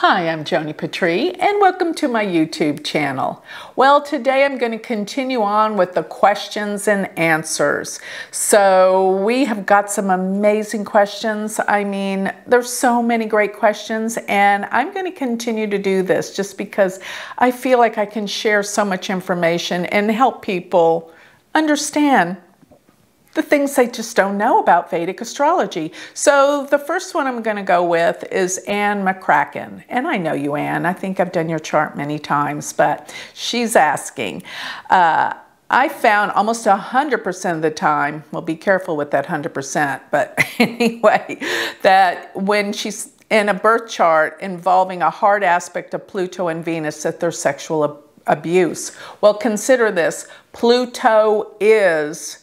Hi, I'm Joni Patry, and welcome to my YouTube channel. Well, today I'm going to continue on with the questions and answers. So we have got some amazing questions. I mean, there's so many great questions, and I'm going to continue to do this just because I feel like I can share so much information and help people understand the things they just don't know about Vedic astrology. So the first one I'm going to go with is Anne McCracken. And I know you, Anne. I think I've done your chart many times, but she's asking. I found almost 100% of the time, well, be careful with that 100%, but anyway, that when she's in a birth chart involving a hard aspect of Pluto and Venus, that there's sexual abuse. Well, consider this. Pluto is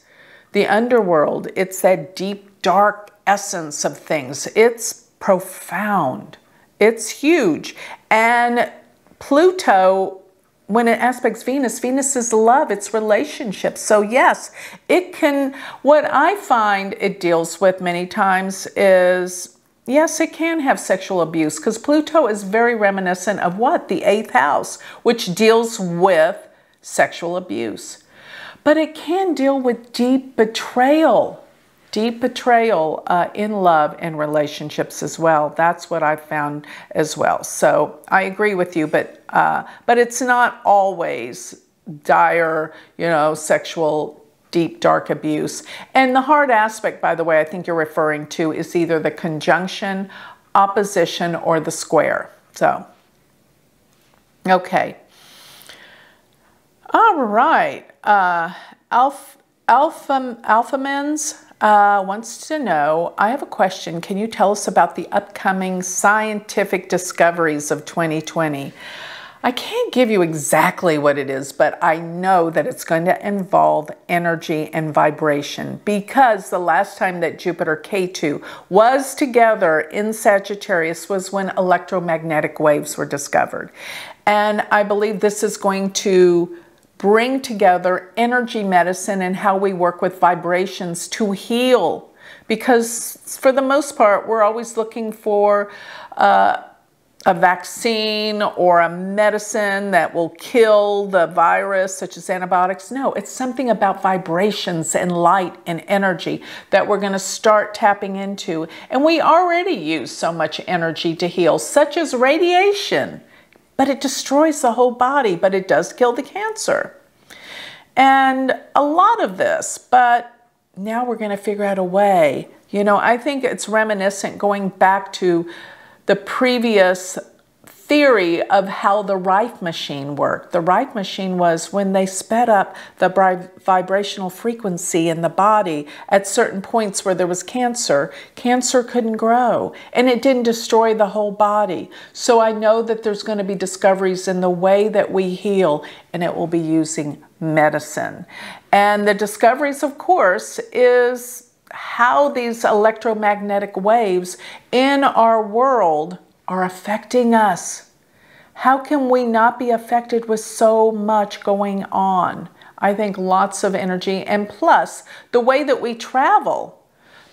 the underworld. It's that deep, dark essence of things. It's profound. It's huge. And Pluto, when it aspects Venus, Venus is love, it's relationships. So yes, it can, what I find it deals with many times is, yes, it can have sexual abuse because Pluto is very reminiscent of what? The 8th house, which deals with sexual abuse. But it can deal with deep betrayal in love and relationships as well. That's what I've found as well. So I agree with you, but it's not always dire, sexual, deep, dark abuse. And the hard aspect, by the way, I think you're referring to is either the conjunction, opposition, or the square. So, okay. All right. Alphamens wants to know, I have a question. Can you tell us about the upcoming scientific discoveries of 2020? I can't give you exactly what it is, but I know that it's going to involve energy and vibration because the last time that Jupiter K2 was together in Sagittarius was when electromagnetic waves were discovered. And I believe this is going to bring together energy medicine and how we work with vibrations to heal. Because for the most part, we're always looking for a vaccine or a medicine that will kill the virus, such as antibiotics. No, it's something about vibrations and light and energy that we're going to start tapping into. And we already use so much energy to heal, such as radiation. But it destroys the whole body, but it does kill the cancer. And a lot of this, but now we're going to figure out a way. I think it's reminiscent going back to the previous theory of how the Rife machine worked. The Rife machine was when they sped up the vibrational frequency in the body at certain points where there was cancer, cancer couldn't grow and it didn't destroy the whole body. So I know that there's going to be discoveries in the way that we heal, and it will be using medicine. And the discoveries, of course, is how these electromagnetic waves in our world are affecting us. How can we not be affected with so much going on? I think lots of energy, and plus the way that we travel.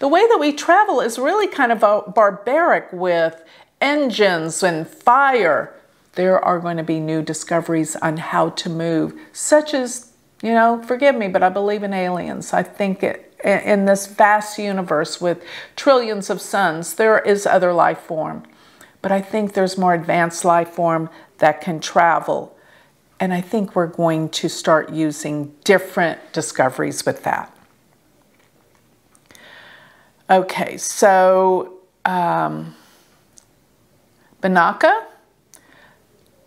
The way that we travel is really kind of barbaric with engines and fire. There are going to be new discoveries on how to move, such as, forgive me, but I believe in aliens. I think in this vast universe with trillions of suns, there is other life form. But I think there's more advanced life form that can travel. And I think we're going to start using different discoveries with that. Okay, so Banaka,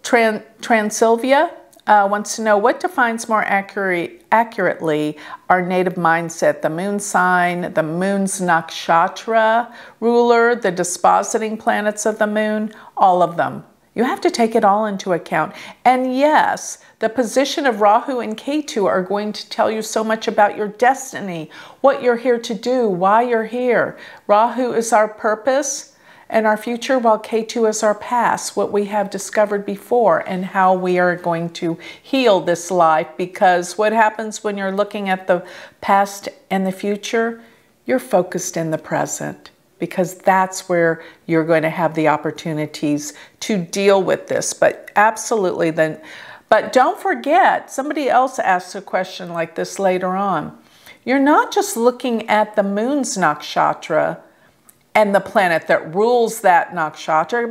Transylvia wants to know what defines more accurately our native mindset, the moon sign, the moon's nakshatra ruler, the dispositing planets of the moon, all of them. You have to take it all into account. And yes, the position of Rahu and Ketu are going to tell you so much about your destiny, what you're here to do, why you're here. Rahu is our purpose and our future, while Ketu is our past, what we have discovered before and how we are going to heal this life. Because what happens when you're looking at the past and the future, you're focused in the present. because that's where you're going to have the opportunities to deal with this. But absolutely then, but don't forget, somebody else asks a question like this later on. You're not just looking at the moon's nakshatra and the planet that rules that nakshatra,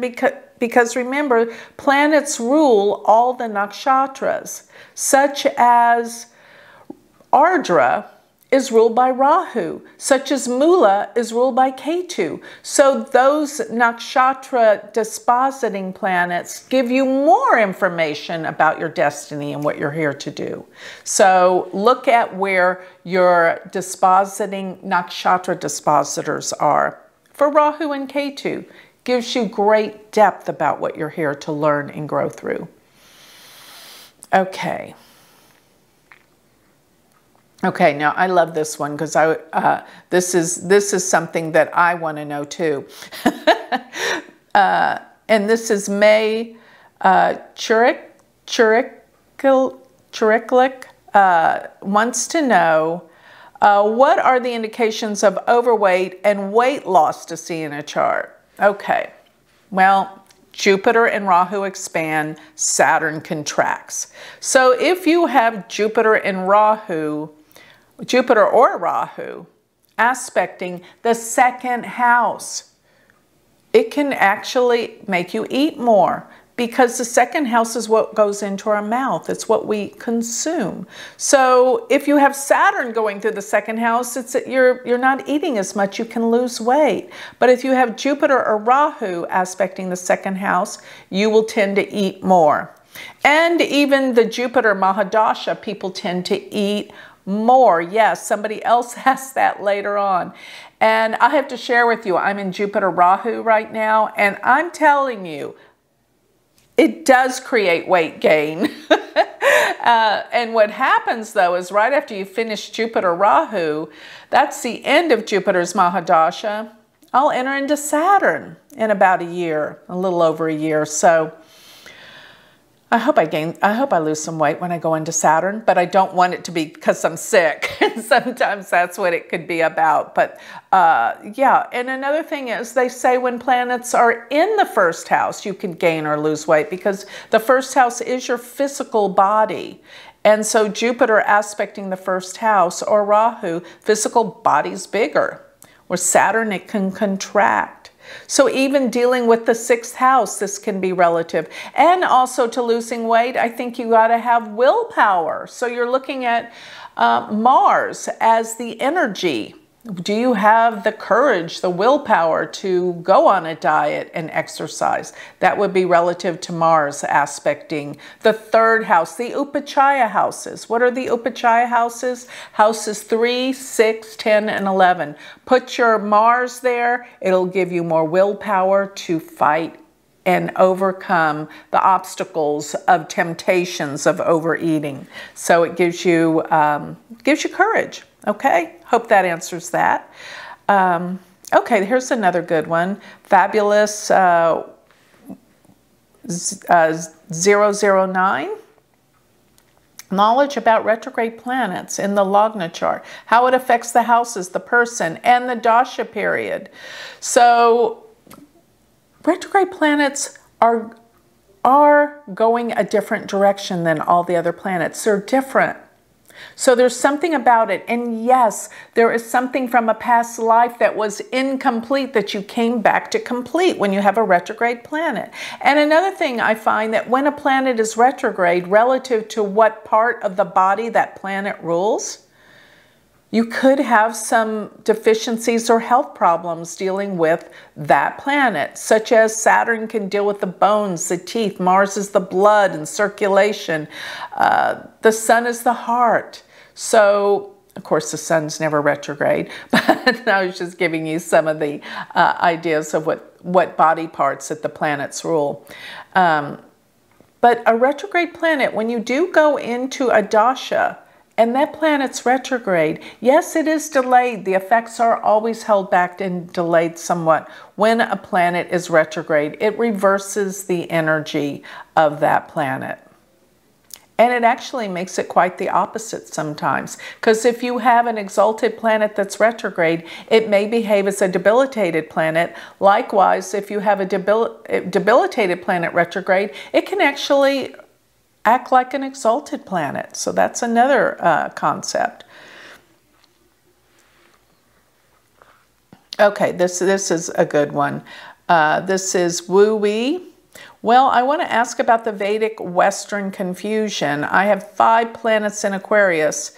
because remember, planets rule all the nakshatras, such as Ardra is ruled by Rahu, such as Mula is ruled by Ketu. So those nakshatra dispositing planets give you more information about your destiny and what you're here to do. So look at where your dispositing nakshatra dispositors are. For Rahu and Ketu, gives you great depth about what you're here to learn and grow through. Okay. Okay, now I love this one because this is something that I want to know too. And this is May Churiklik wants to know what are the indications of overweight and weight loss to see in a chart? Okay, well, Jupiter and Rahu expand, Saturn contracts. So if you have Jupiter and Rahu, Jupiter or Rahu aspecting the second house, it can actually make you eat more, because the second house is what goes into our mouth. It's what we consume. So if you have Saturn going through the second house, you're not eating as much, you can lose weight. But if you have Jupiter or Rahu aspecting the second house, you will tend to eat more. And even the Jupiter Mahadasha, people tend to eat more. Yes, somebody else asked that later on. And I have to share with you, I'm in Jupiter Rahu right now, and I'm telling you, it does create weight gain. And what happens though is right after you finish Jupiter Rahu, that's the end of Jupiter's Mahadasha, I'll enter into Saturn in about a year, a little over a year. So I hope I lose some weight when I go into Saturn, but I don't want it to be because I'm sick. And sometimes that's what it could be about. But yeah, and another thing is they say when planets are in the first house, you can gain or lose weight because the first house is your physical body. And so Jupiter aspecting the first house or Rahu, physical body's bigger. Where Saturn, it can contract. So even dealing with the sixth house, this can be relative. And also to losing weight, I think you got to have willpower. So you're looking at Mars as the energy. Do you have the courage, the willpower to go on a diet and exercise? That would be relative to Mars aspecting the third house, the Upachaya houses. What are the Upachaya houses? Houses 3, 6, 10, and 11. Put your Mars there. It'll give you more willpower to fight and overcome the obstacles of temptations of overeating. So it gives you courage. Okay, hope that answers that. Okay, here's another good one. Fabulous 009. Knowledge about retrograde planets in the Lagna chart, how it affects the houses, the person, and the dasha period. So retrograde planets are going a different direction than all the other planets. They're different. So there's something about it. And yes, there is something from a past life that was incomplete that you came back to complete when you have a retrograde planet. And another thing I find that when a planet is retrograde relative to what part of the body that planet rules, you could have some deficiencies or health problems dealing with that planet, such as Saturn can deal with the bones, the teeth, Mars is the blood and circulation, the Sun is the heart. So, of course, the Sun's never retrograde, but I was just giving you some of the ideas of what body parts that the planets rule. But a retrograde planet, when you do go into a dasha, and that planet's retrograde, yes, it is delayed. The effects are always held back and delayed somewhat. When a planet is retrograde, it reverses the energy of that planet. And it actually makes it quite the opposite sometimes. Because if you have an exalted planet that's retrograde, it may behave as a debilitated planet. Likewise, if you have a debilitated planet retrograde, it can actually act like an exalted planet. So that's another concept. Okay, this is a good one. This is woo-wee. Well, I want to ask about the Vedic Western confusion. I have 5 planets in Aquarius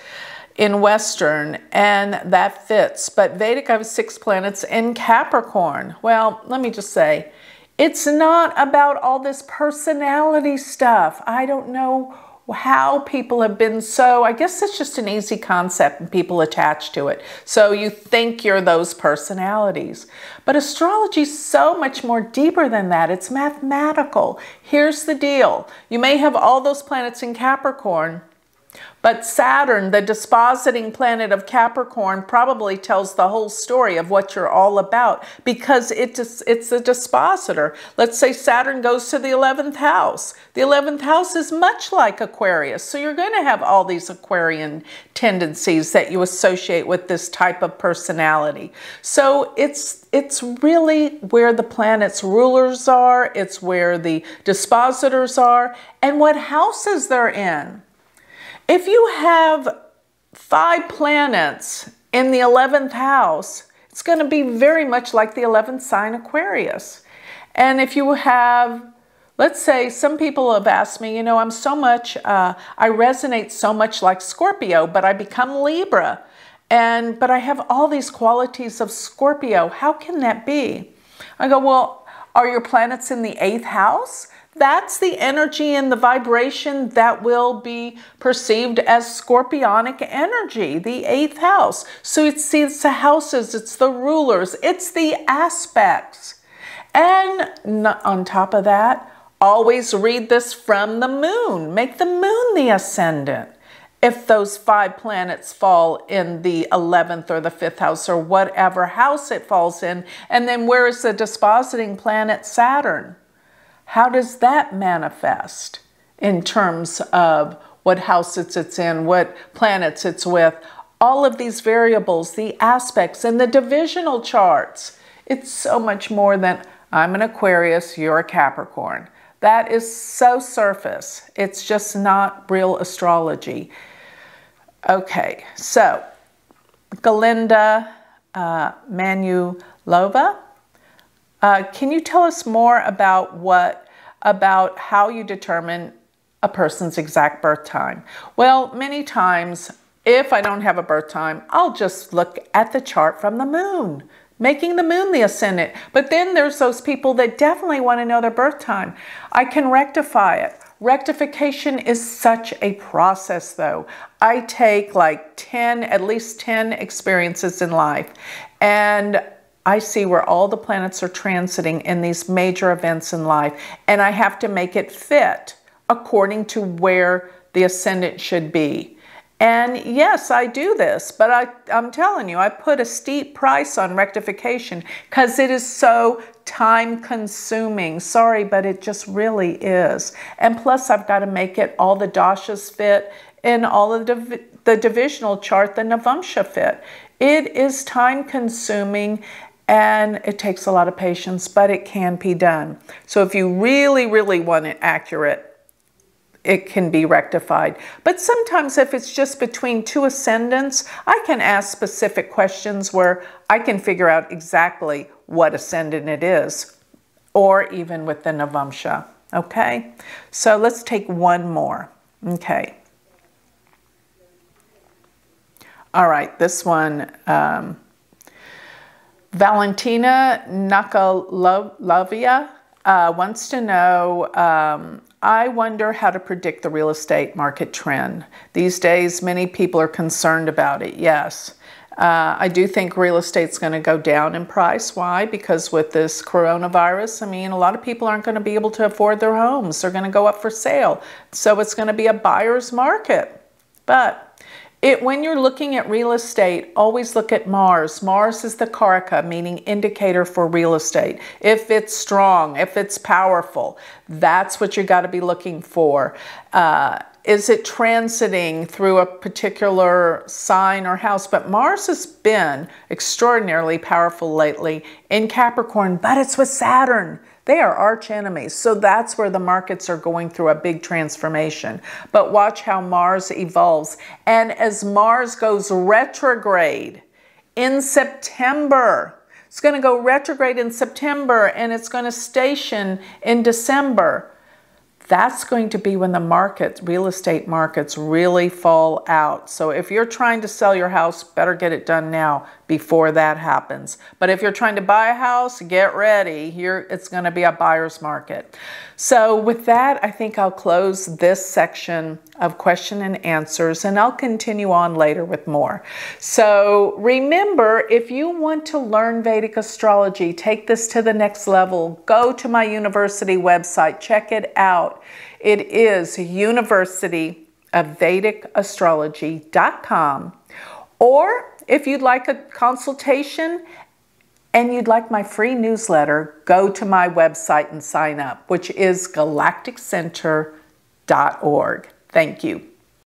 in Western, and that fits. But Vedic, I have 6 planets in Capricorn. Well, let me just say, it's not about all this personality stuff. I don't know how people have been so, I guess it's just an easy concept and people attach to it. So you think you're those personalities. But astrology is so much more deeper than that. It's mathematical. Here's the deal. You may have all those planets in Capricorn, but Saturn, the dispositing planet of Capricorn, probably tells the whole story of what you're all about because it's the dispositor. Let's say Saturn goes to the 11th house. The 11th house is much like Aquarius. So you're going to have all these Aquarian tendencies that you associate with this type of personality. So it's really where the planet's rulers are. It's where the dispositors are and what houses they're in. If you have 5 planets in the 11th house, it's going to be very much like the 11th sign Aquarius. And if you have, let's say, some people have asked me, you know, I resonate so much like Scorpio, but I become Libra. But I have all these qualities of Scorpio. How can that be? I go, well, are your planets in the 8th house? That's the energy and the vibration that will be perceived as scorpionic energy, the 8th house. So it's the houses, it's the rulers, it's the aspects. And on top of that, always read this from the moon. Make the moon the ascendant. If those 5 planets fall in the 11th or the 5th house or whatever house it falls in, and then where is the dispositing planet Saturn? How does that manifest in terms of what house it's in, what planets it's with, all of these variables, the aspects, and the divisional charts? It's so much more than I'm an Aquarius, you're a Capricorn. That is so surface. It's just not real astrology. Okay, so Galinda Manulova. Can you tell us more about how you determine a person's exact birth time? Well, many times, if I don't have a birth time, I'll just look at the chart from the moon, making the moon the ascendant. But then there's those people that definitely want to know their birth time. I can rectify it. Rectification is such a process, though. I take like at least 10 experiences in life, and I see where all the planets are transiting in these major events in life, and I have to make it fit according to where the ascendant should be. And yes, I do this, but I'm telling you, I put a steep price on rectification because it is so time consuming. Sorry, but it just really is. And plus, I've got to make it all the dashas fit and all of the divisional chart, the navamsha fit. It is time consuming. And it takes a lot of patience, but it can be done. So if you really, really want it accurate, it can be rectified. But sometimes if it's just between 2 ascendants, I can ask specific questions where I can figure out exactly what ascendant it is, or even with the navamsha. Okay, so let's take one more. Okay. All right, this one. Valentina Nakalovia wants to know, I wonder how to predict the real estate market trend. These days, many people are concerned about it. Yes, I do think real estate's going to go down in price. Why? Because with this coronavirus, I mean, a lot of people aren't going to be able to afford their homes. They're going to go up for sale. So it's going to be a buyer's market. But when you're looking at real estate, always look at Mars. Mars is the karaka, meaning indicator for real estate. If it's strong, if it's powerful, that's what you got to be looking for. is it transiting through a particular sign or house? But Mars has been extraordinarily powerful lately in Capricorn, but it's with Saturn. They are arch enemies. So that's where the markets are going through a big transformation. But watch how Mars evolves. And as Mars goes retrograde in September, it's going to go retrograde in September and it's going to station in December. That's going to be when the markets, real estate markets, really fall out. So if you're trying to sell your house, better get it done now before that happens. But if you're trying to buy a house, get ready. Here it's going to be a buyer's market. So with that, I think I'll close this section of question and answers, and I'll continue on later with more. So remember, if you want to learn Vedic astrology, take this to the next level, go to my university website, check it out. It is University of Vedic Astrology.com. Or if you'd like a consultation and you'd like my free newsletter, go to my website and sign up, which is galacticcenter.org. Thank you.